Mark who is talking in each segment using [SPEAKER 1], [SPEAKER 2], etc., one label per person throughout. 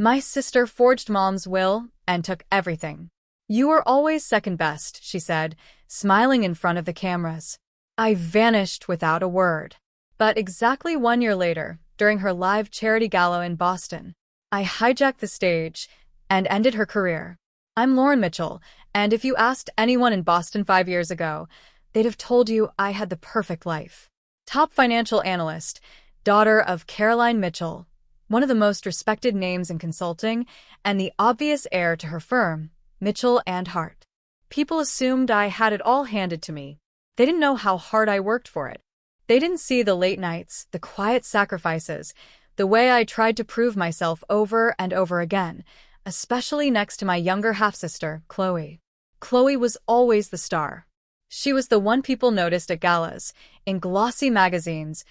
[SPEAKER 1] My sister forged Mom's will and took everything. You were always second best, she said, smiling in front of the cameras. I vanished without a word. But exactly 1 year later, during her live charity gala in Boston, I hijacked the stage and ended her career. I'm Lauren Mitchell, and if you asked anyone in Boston 5 years ago, they'd have told you I had the perfect life. Top financial analyst, daughter of Caroline Mitchell, one of the most respected names in consulting, and the obvious heir to her firm, Mitchell and Hart. People assumed I had it all handed to me. They didn't know how hard I worked for it. They didn't see the late nights, the quiet sacrifices, the way I tried to prove myself over and over again, especially next to my younger half-sister, Chloe. Chloe was always the star. She was the one people noticed at galas, in glossy magazines,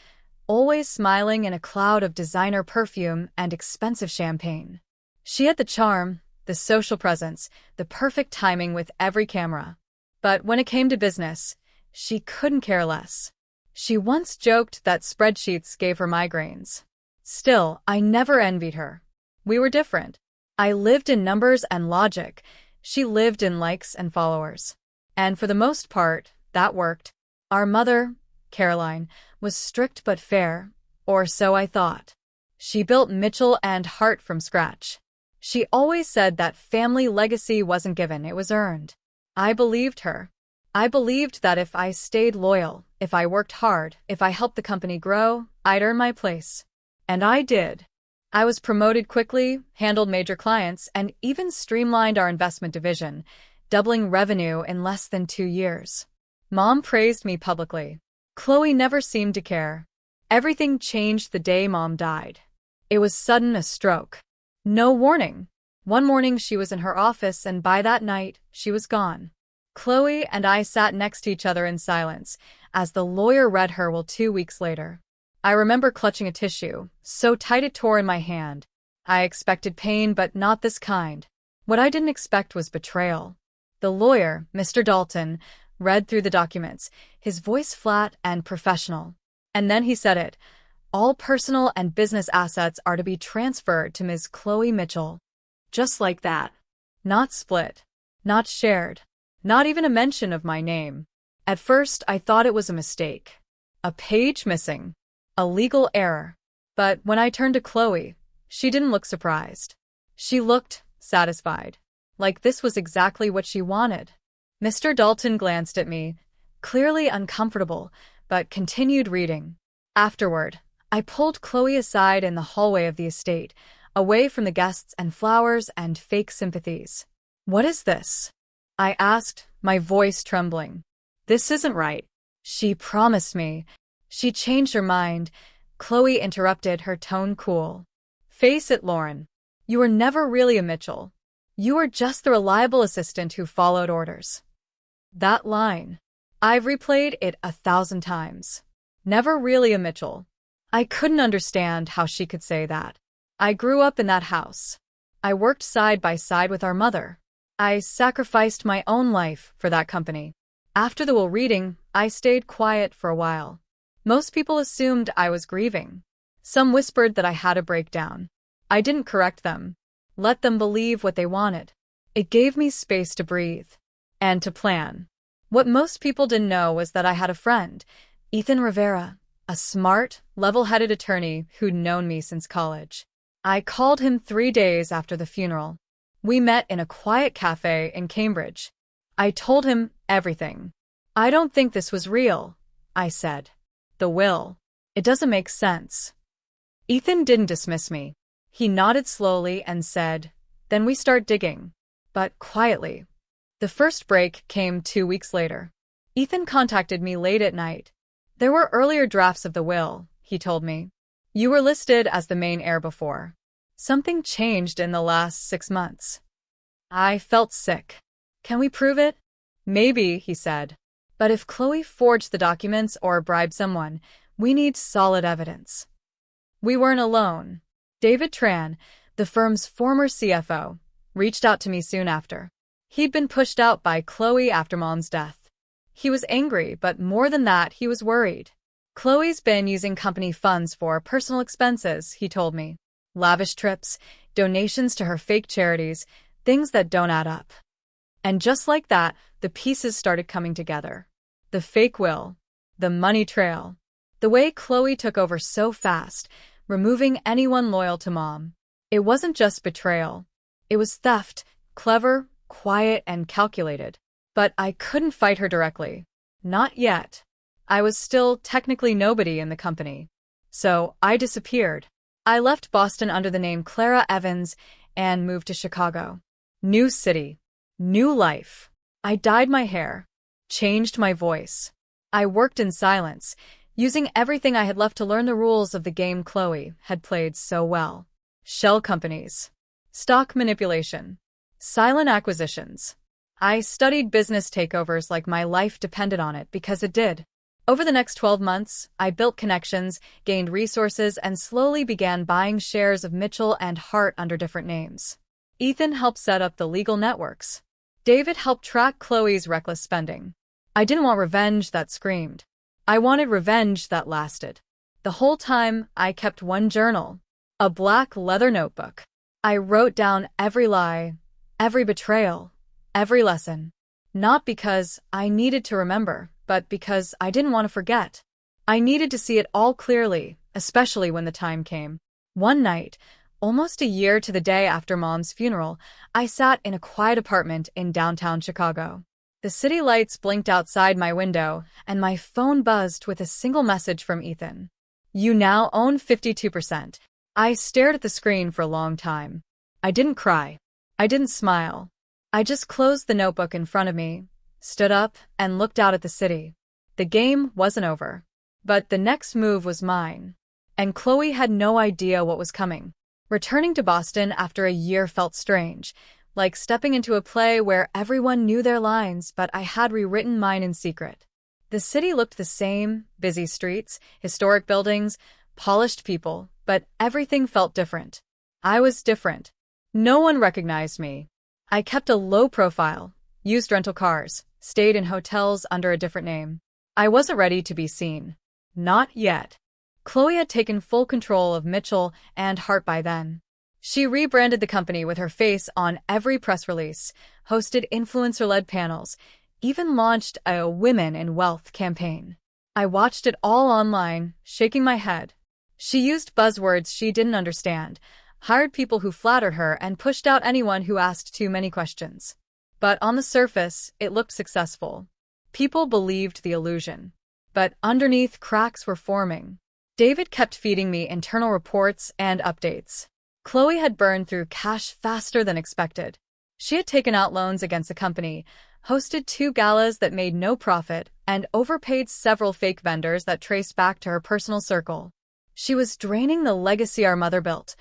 [SPEAKER 1] always smiling in a cloud of designer perfume and expensive champagne. She had the charm, the social presence, the perfect timing with every camera. But when it came to business, she couldn't care less. She once joked that spreadsheets gave her migraines. Still, I never envied her. We were different. I lived in numbers and logic. She lived in likes and followers. And for the most part, that worked. Our mother, Caroline, was strict but fair, or so I thought. She built Mitchell and Hart from scratch. She always said that family legacy wasn't given, it was earned. I believed her. I believed that if I stayed loyal, if I worked hard, if I helped the company grow, I'd earn my place. And I did. I was promoted quickly, handled major clients, and even streamlined our investment division, doubling revenue in less than 2 years. Mom praised me publicly. Chloe never seemed to care. Everything changed the day Mom died. It was sudden, a stroke. No warning. One morning she was in her office, and by that night, she was gone. Chloe and I sat next to each other in silence as the lawyer read her will 2 weeks later. I remember clutching a tissue, so tight it tore in my hand. I expected pain, but not this kind. What I didn't expect was betrayal. The lawyer, Mr. Dalton, read through the documents, his voice flat and professional. And then he said it. All personal and business assets are to be transferred to Ms. Chloe Mitchell. Just like that. Not split. Not shared. Not even a mention of my name. At first, I thought it was a mistake. A page missing. A legal error. But when I turned to Chloe, she didn't look surprised. She looked satisfied. Like this was exactly what she wanted. Mr. Dalton glanced at me, clearly uncomfortable, but continued reading. Afterward, I pulled Chloe aside in the hallway of the estate, away from the guests and flowers and fake sympathies. What is this? I asked, my voice trembling. This isn't right. She promised me. She changed her mind. Chloe interrupted, her tone cool. Face it, Lauren. You were never really a Mitchell. You were just the reliable assistant who followed orders. That line. I've replayed it 1,000 times. Never really a Mitchell. I couldn't understand how she could say that. I grew up in that house. I worked side by side with our mother. I sacrificed my own life for that company. After the will reading, I stayed quiet for a while. Most people assumed I was grieving. Some whispered that I had a breakdown. I didn't correct them. Let them believe what they wanted. It gave me space to breathe. And to plan. What most people didn't know was that I had a friend, Ethan Rivera, a smart, level-headed attorney who'd known me since college. I called him 3 days after the funeral. We met in a quiet cafe in Cambridge. I told him everything. I don't think this was real, I said. The will. It doesn't make sense. Ethan didn't dismiss me. He nodded slowly and said, then we start digging. But quietly. The first break came 2 weeks later. Ethan contacted me late at night. There were earlier drafts of the will, he told me. You were listed as the main heir before. Something changed in the last 6 months. I felt sick. Can we prove it? Maybe, he said. But if Chloe forged the documents or bribed someone, we need solid evidence. We weren't alone. David Tran, the firm's former CFO, reached out to me soon after. He'd been pushed out by Chloe after Mom's death. He was angry, but more than that, he was worried. Chloe's been using company funds for personal expenses, he told me. Lavish trips, donations to her fake charities, things that don't add up. And just like that, the pieces started coming together. The fake will, the money trail, the way Chloe took over so fast, removing anyone loyal to Mom. It wasn't just betrayal. It was theft, clever, quiet, and calculated. But I couldn't fight her directly. Not yet. I was still technically nobody in the company. So I disappeared. I left Boston under the name Clara Evans and moved to Chicago. New city. New life. I dyed my hair. Changed my voice. I worked in silence, using everything I had left to learn the rules of the game Chloe had played so well. Shell companies. Stock manipulation. Silent acquisitions. I studied business takeovers like my life depended on it because it did. Over the next 12 months, I built connections, gained resources, and slowly began buying shares of Mitchell and Hart under different names. Ethan helped set up the legal networks. David helped track Chloe's reckless spending. I didn't want revenge that screamed. I wanted revenge that lasted. The whole time, I kept one journal, a black leather notebook. I wrote down every lie, every betrayal, every lesson. Not because I needed to remember, but because I didn't want to forget. I needed to see it all clearly, especially when the time came. One night, almost a year to the day after Mom's funeral, I sat in a quiet apartment in downtown Chicago. The city lights blinked outside my window, and my phone buzzed with a single message from Ethan. "You now own 52%. I stared at the screen for a long time. I didn't cry. I didn't smile. I just closed the notebook in front of me, stood up, and looked out at the city. The game wasn't over. But the next move was mine. And Chloe had no idea what was coming. Returning to Boston after a year felt strange, like stepping into a play where everyone knew their lines, but I had rewritten mine in secret. The city looked the same, busy streets, historic buildings, polished people, but everything felt different. I was different. No one recognized me. I kept a low profile, used rental cars, stayed in hotels under a different name. I wasn't ready to be seen. Not yet. Chloe had taken full control of Mitchell and Hart by then. She rebranded the company with her face on every press release, hosted influencer-led panels, even launched a Women in Wealth campaign. I watched it all online, shaking my head. She used buzzwords she didn't understand, hired people who flattered her, and pushed out anyone who asked too many questions. But on the surface, it looked successful. People believed the illusion. But underneath, cracks were forming. David kept feeding me internal reports and updates. Chloe had burned through cash faster than expected. She had taken out loans against the company, hosted 2 galas that made no profit, and overpaid several fake vendors that traced back to her personal circle. She was draining the legacy our mother built,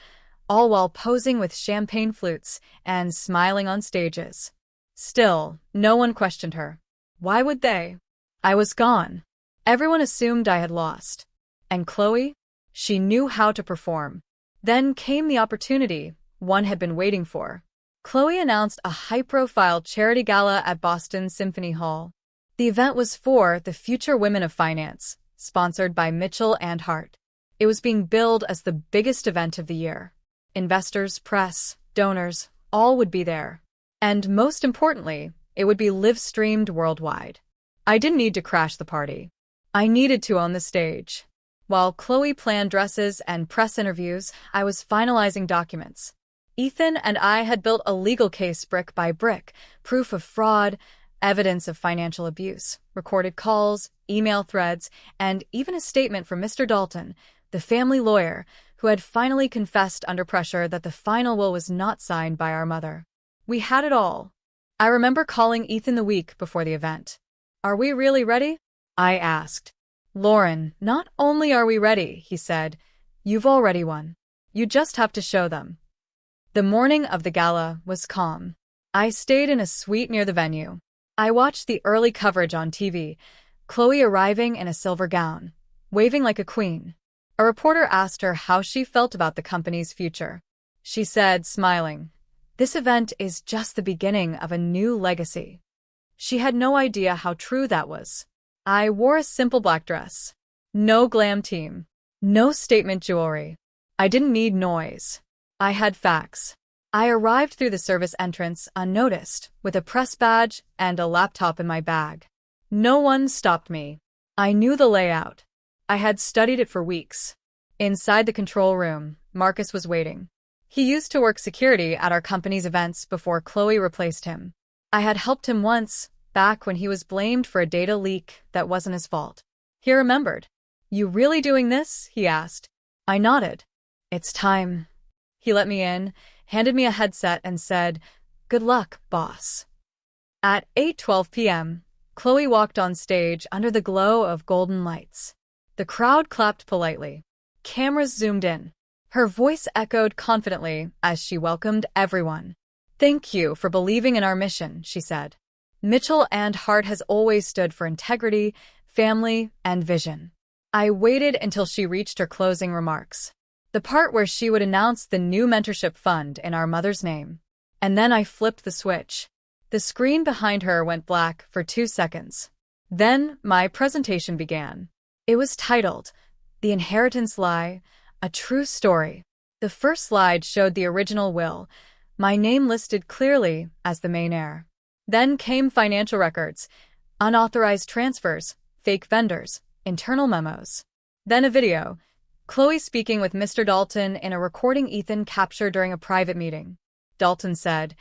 [SPEAKER 1] all while posing with champagne flutes and smiling on stages. Still, no one questioned her. Why would they? I was gone. Everyone assumed I had lost. And Chloe? She knew how to perform. Then came the opportunity one had been waiting for. Chloe announced a high-profile charity gala at Boston Symphony Hall. The event was for the Future Women of Finance, sponsored by Mitchell and Hart. It was being billed as the biggest event of the year. Investors, press, donors, all would be there. And most importantly, it would be live-streamed worldwide. I didn't need to crash the party. I needed to own the stage. While Chloe planned dresses and press interviews, I was finalizing documents. Ethan and I had built a legal case brick by brick, proof of fraud, evidence of financial abuse, recorded calls, email threads, and even a statement from Mr. Dalton, the family lawyer, who had finally confessed under pressure that the final will was not signed by our mother. We had it all. I remember calling Ethan the week before the event. "Are we really ready?" I asked. "Lauren, not only are we ready," he said, "you've already won. You just have to show them." The morning of the gala was calm. I stayed in a suite near the venue. I watched the early coverage on TV, Chloe arriving in a silver gown, waving like a queen. A reporter asked her how she felt about the company's future. She said, smiling, "This event is just the beginning of a new legacy." She had no idea how true that was. I wore a simple black dress. No glam team. No statement jewelry. I didn't need noise. I had facts. I arrived through the service entrance unnoticed, with a press badge and a laptop in my bag. No one stopped me. I knew the layout. I had studied it for weeks. Inside the control room, Marcus was waiting. He used to work security at our company's events before Chloe replaced him. I had helped him once, back when he was blamed for a data leak that wasn't his fault. He remembered. "You really doing this?" he asked. I nodded. "It's time." He let me in, handed me a headset, and said, "Good luck, boss." At 8:12 p.m., Chloe walked on stage under the glow of golden lights. The crowd clapped politely. Cameras zoomed in. Her voice echoed confidently as she welcomed everyone. "Thank you for believing in our mission," she said. Mitchell and Hart has always stood for integrity, family, and vision. I waited until she reached her closing remarks, the part where she would announce the new mentorship fund in our mother's name. And then I flipped the switch. The screen behind her went black for 2 seconds. Then my presentation began. It was titled, "The Inheritance Lie, A True Story." The first slide showed the original will, my name listed clearly as the main heir. Then came financial records, unauthorized transfers, fake vendors, internal memos. Then a video, Chloe speaking with Mr. Dalton in a recording Ethan captured during a private meeting. Dalton said,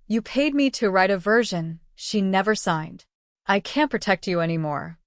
[SPEAKER 1] "You paid me to write a version she never signed. I can't protect you anymore."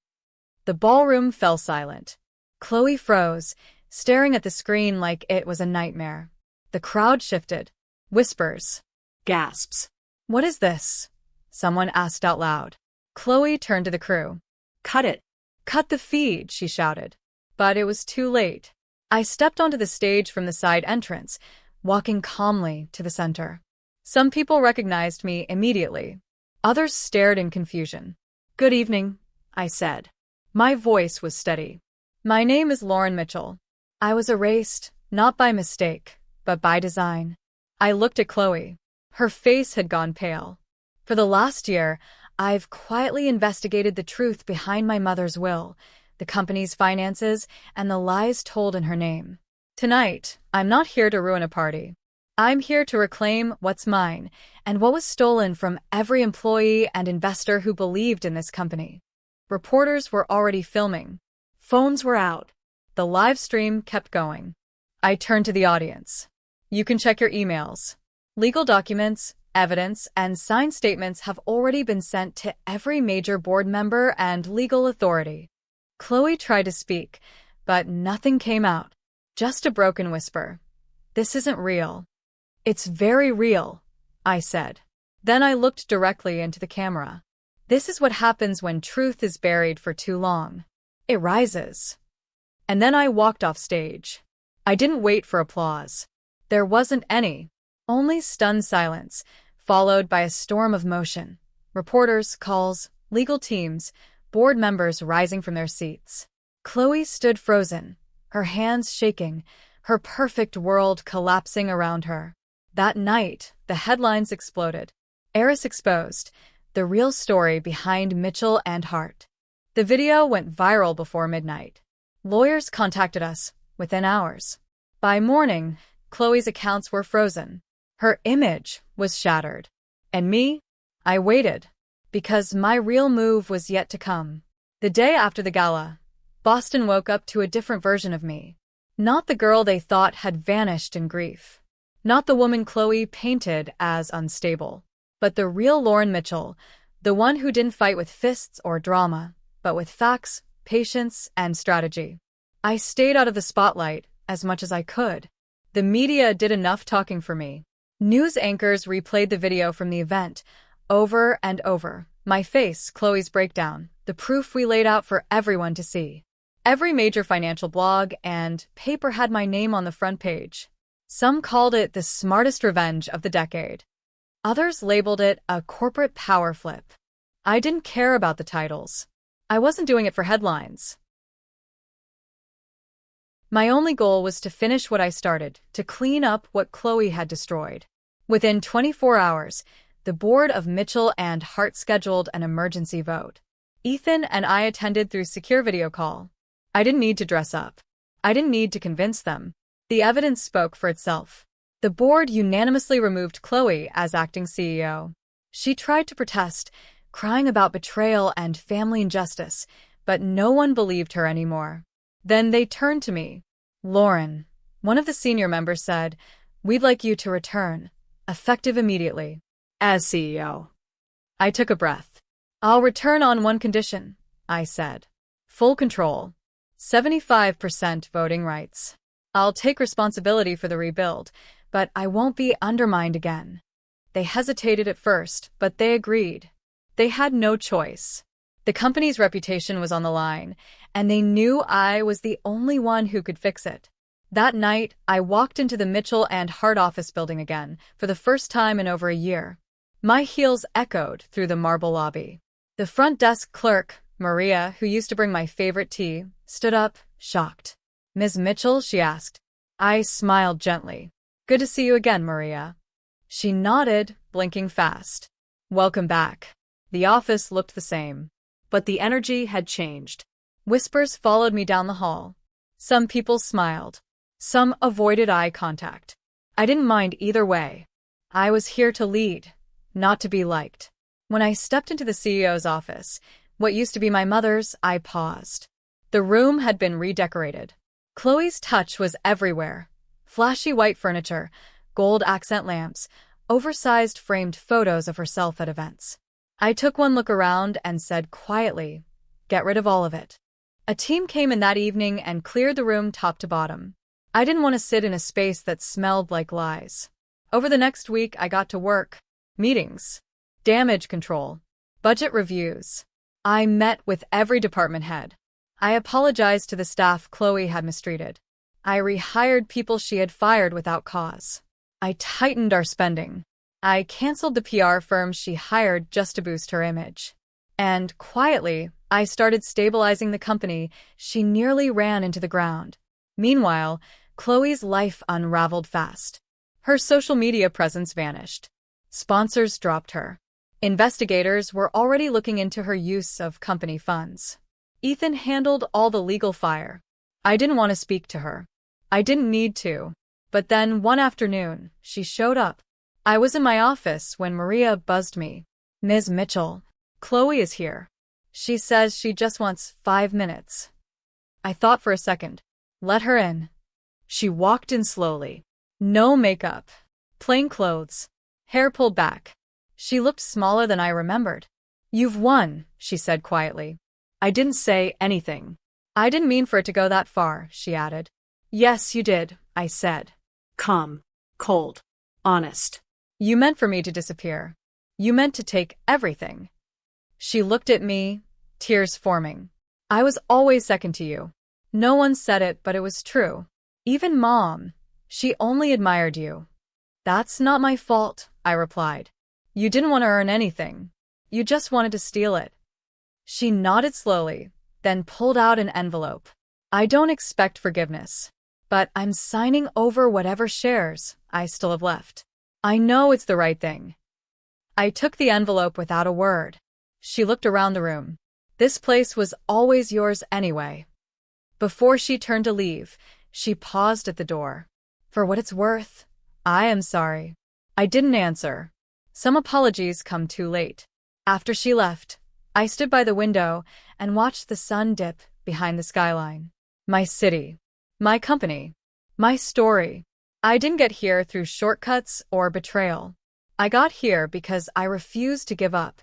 [SPEAKER 1] The ballroom fell silent. Chloe froze, staring at the screen like it was a nightmare. The crowd shifted. Whispers. Gasps. "What is this?" someone asked out loud. Chloe turned to the crew. "Cut it. Cut the feed," she shouted. But it was too late. I stepped onto the stage from the side entrance, walking calmly to the center. Some people recognized me immediately. Others stared in confusion. "Good evening," I said. My voice was steady. "My name is Lauren Mitchell." I was erased, not by mistake, but by design. I looked at Chloe. Her face had gone pale. For the last year, I've quietly investigated the truth behind my mother's will, the company's finances, and the lies told in her name. Tonight, I'm not here to ruin a party. I'm here to reclaim what's mine and what was stolen from every employee and investor who believed in this company. Reporters were already filming. Phones were out. The live stream kept going. I turned to the audience. "You can check your emails. Legal documents, evidence, and signed statements have already been sent to every major board member and legal authority." Chloe tried to speak, but nothing came out. Just a broken whisper. "This isn't real." "It's very real," I said. Then I looked directly into the camera. This is what happens when truth is buried for too long. It rises. And then I walked off stage. I didn't wait for applause. There wasn't any. Only stunned silence, followed by a storm of motion. Reporters, calls, legal teams, board members rising from their seats. Chloe stood frozen, her hands shaking, her perfect world collapsing around her. That night, the headlines exploded. Heiress exposed, the real story behind Mitchell and Hart. The video went viral before midnight. Lawyers contacted us within hours. By morning, Chloe's accounts were frozen. Her image was shattered. And me? I waited, because my real move was yet to come. The day after the gala, Boston woke up to a different version of me. Not the girl they thought had vanished in grief. Not the woman Chloe painted as unstable. But the real Lauren Mitchell, the one who didn't fight with fists or drama, but with facts, patience, and strategy. I stayed out of the spotlight as much as I could. The media did enough talking for me. News anchors replayed the video from the event over and over. My face, Chloe's breakdown, the proof we laid out for everyone to see. Every major financial blog and paper had my name on the front page. Some called it the smartest revenge of the decade. Others labeled it a corporate power flip. I didn't care about the titles. I wasn't doing it for headlines. My only goal was to finish what I started, to clean up what Chloe had destroyed. Within 24 hours, the board of Mitchell and Hart scheduled an emergency vote. Ethan and I attended through secure video call. I didn't need to dress up. I didn't need to convince them. The evidence spoke for itself. The board unanimously removed Chloe as acting CEO. She tried to protest, crying about betrayal and family injustice, but no one believed her anymore. Then they turned to me. Lauren, one of the senior members said, "We'd like you to return, effective immediately, as CEO." I took a breath. "I'll return on one condition," I said. "Full control. 75% voting rights. I'll take responsibility for the rebuild, but I won't be undermined again." They hesitated at first, but they agreed. They had no choice. The company's reputation was on the line, and they knew I was the only one who could fix it. That night, I walked into the Mitchell and Hart office building again, for the first time in over a year. My heels echoed through the marble lobby. The front desk clerk, Maria, who used to bring my favorite tea, stood up, shocked. "Ms. Mitchell?" she asked. I smiled gently. "Good to see you again, Maria." She nodded, blinking fast. "Welcome back." The office looked the same, but the energy had changed. Whispers followed me down the hall. Some people smiled. Some avoided eye contact. I didn't mind either way. I was here to lead, not to be liked. When I stepped into the CEO's office, what used to be my mother's, I paused. The room had been redecorated. Chloe's touch was everywhere. Flashy white furniture, gold accent lamps, oversized framed photos of herself at events. I took one look around and said quietly, "Get rid of all of it." A team came in that evening and cleared the room top to bottom. I didn't want to sit in a space that smelled like lies. Over the next week, I got to work. Meetings. Damage control. Budget reviews. I met with every department head. I apologized to the staff Chloe had mistreated. I rehired people she had fired without cause. I tightened our spending. I canceled the PR firm she hired just to boost her image. And, quietly, I started stabilizing the company she nearly ran into the ground. Meanwhile, Chloe's life unraveled fast. Her social media presence vanished. Sponsors dropped her. Investigators were already looking into her use of company funds. Ethan handled all the legal fire. I didn't want to speak to her. I didn't need to. But then, one afternoon, she showed up. I was in my office when Maria buzzed me. "Ms. Mitchell, Chloe is here. She says she just wants 5 minutes." I thought for a second. Let her in. She walked in slowly. No makeup. Plain clothes. Hair pulled back. She looked smaller than I remembered. "You've won," she said quietly. I didn't say anything. "I didn't mean for it to go that far," she added. "Yes, you did," I said. Calm. Cold. Honest. "You meant for me to disappear. You meant to take everything." She looked at me, tears forming. "I was always second to you. No one said it, but it was true. Even Mom. She only admired you." "That's not my fault," I replied. "You didn't want to earn anything. You just wanted to steal it." She nodded slowly, then pulled out an envelope. "I don't expect forgiveness, but I'm signing over whatever shares I still have left. I know it's the right thing." I took the envelope without a word. She looked around the room. "This place was always yours anyway." Before she turned to leave, she paused at the door. "For what it's worth, I am sorry." I didn't answer. Some apologies come too late. After she left, I stood by the window and watched the sun dip behind the skyline. My city. My company. My story. I didn't get here through shortcuts or betrayal. I got here because I refused to give up,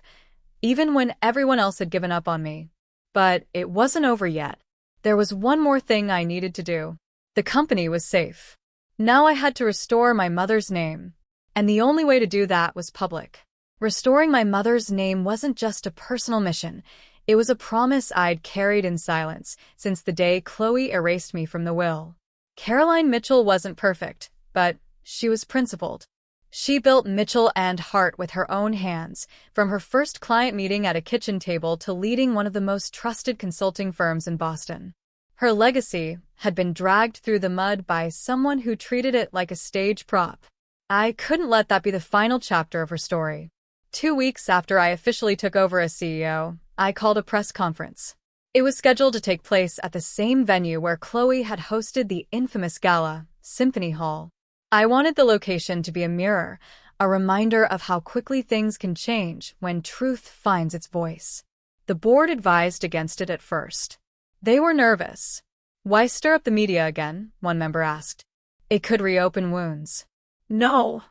[SPEAKER 1] even when everyone else had given up on me. But it wasn't over yet. There was one more thing I needed to do. The company was safe. Now I had to restore my mother's name. And the only way to do that was public. Restoring my mother's name wasn't just a personal mission. It was a promise I'd carried in silence since the day Chloe erased me from the will. Caroline Mitchell wasn't perfect, but she was principled. She built Mitchell and Hart with her own hands, from her first client meeting at a kitchen table to leading one of the most trusted consulting firms in Boston. Her legacy had been dragged through the mud by someone who treated it like a stage prop. I couldn't let that be the final chapter of her story. 2 weeks after I officially took over as CEO, I called a press conference. It was scheduled to take place at the same venue where Chloe had hosted the infamous gala, Symphony Hall. I wanted the location to be a mirror, a reminder of how quickly things can change when truth finds its voice. The board advised against it at first. They were nervous. "Why stir up the media again?" one member asked. "It could reopen wounds." "No,"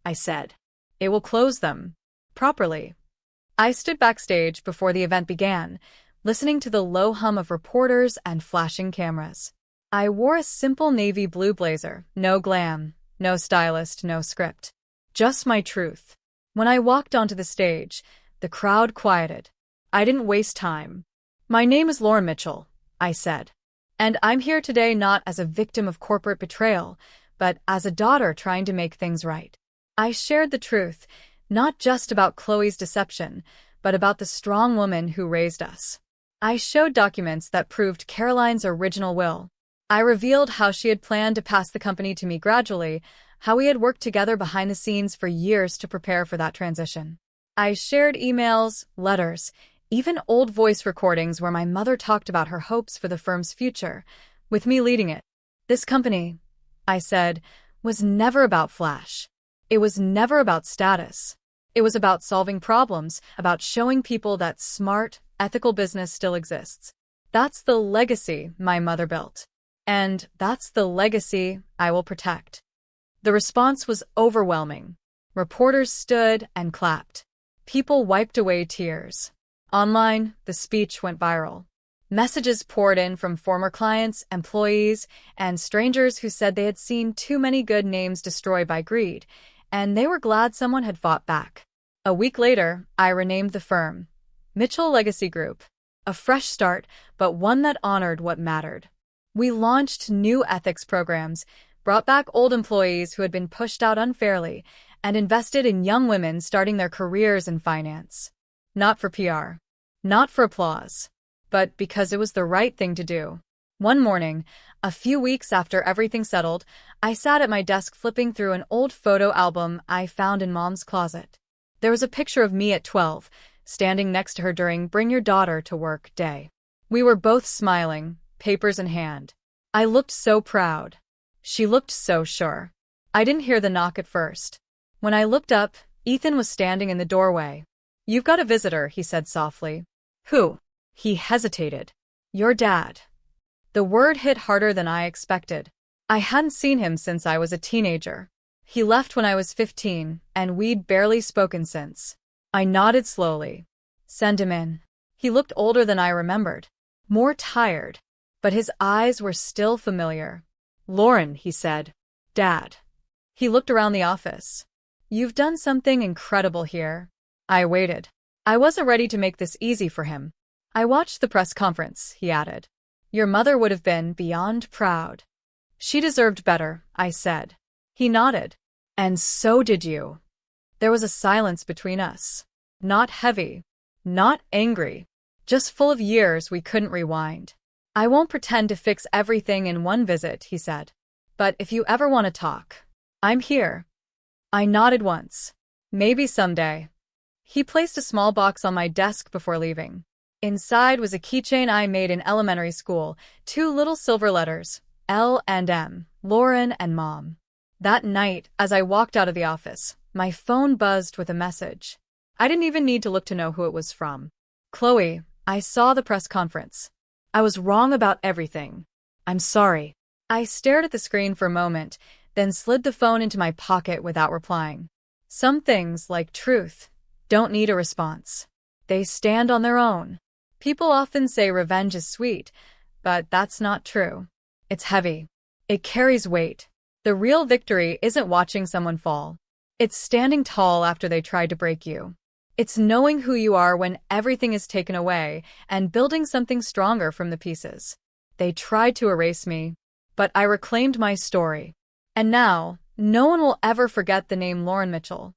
[SPEAKER 1] I said. "It will close them. Properly." I stood backstage before the event began, listening to the low hum of reporters and flashing cameras. I wore a simple navy blue blazer, no glam, no stylist, no script. Just my truth. When I walked onto the stage, the crowd quieted. I didn't waste time. "My name is Lauren Mitchell," I said. "And I'm here today not as a victim of corporate betrayal, but as a daughter trying to make things right." I shared the truth, not just about Chloe's deception, but about the strong woman who raised us. I showed documents that proved Caroline's original will. I revealed how she had planned to pass the company to me gradually, how we had worked together behind the scenes for years to prepare for that transition. I shared emails, letters, even old voice recordings where my mother talked about her hopes for the firm's future, with me leading it. "This company," I said, "was never about flash. It was never about status. It was about solving problems, about showing people that smart, ethical business still exists. That's the legacy my mother built. And that's the legacy I will protect." The response was overwhelming. Reporters stood and clapped. People wiped away tears. Online, the speech went viral. Messages poured in from former clients, employees, and strangers who said they had seen too many good names destroyed by greed, and they were glad someone had fought back. A week later, I renamed the firm Mitchell Legacy Group. A fresh start, but one that honored what mattered. We launched new ethics programs, brought back old employees who had been pushed out unfairly, and invested in young women starting their careers in finance. Not for PR, not for applause, but because it was the right thing to do. One morning, a few weeks after everything settled, I sat at my desk flipping through an old photo album I found in Mom's closet. There was a picture of me at 12, standing next to her during Bring Your Daughter to Work Day. We were both smiling, papers in hand. I looked so proud. She looked so sure. I didn't hear the knock at first. When I looked up, Ethan was standing in the doorway. "You've got a visitor," he said softly. "Who?" He hesitated. "Your dad." The word hit harder than I expected. I hadn't seen him since I was a teenager. He left when I was 15, and we'd barely spoken since. I nodded slowly. "Send him in." He looked older than I remembered, more tired, but his eyes were still familiar. "Lauren," he said. "Dad." He looked around the office. "You've done something incredible here." I waited. I wasn't ready to make this easy for him. "I watched the press conference," he added. "Your mother would have been beyond proud." "She deserved better," I said. He nodded. "And so did you." There was a silence between us. Not heavy, not angry, just full of years we couldn't rewind. "I won't pretend to fix everything in one visit," he said. "But if you ever want to talk, I'm here." I nodded once. "Maybe someday." He placed a small box on my desk before leaving. Inside was a keychain I made in elementary school, 2 little silver letters, L and M, Lauren and Mom. That night, as I walked out of the office, my phone buzzed with a message. I didn't even need to look to know who it was from. "Chloe, I saw the press conference. I was wrong about everything. I'm sorry." I stared at the screen for a moment, then slid the phone into my pocket without replying. Some things, like truth, don't need a response. They stand on their own. People often say revenge is sweet, but that's not true. It's heavy. It carries weight. The real victory isn't watching someone fall. It's standing tall after they tried to break you. It's knowing who you are when everything is taken away and building something stronger from the pieces. They tried to erase me, but I reclaimed my story. And now, no one will ever forget the name Lauren Mitchell.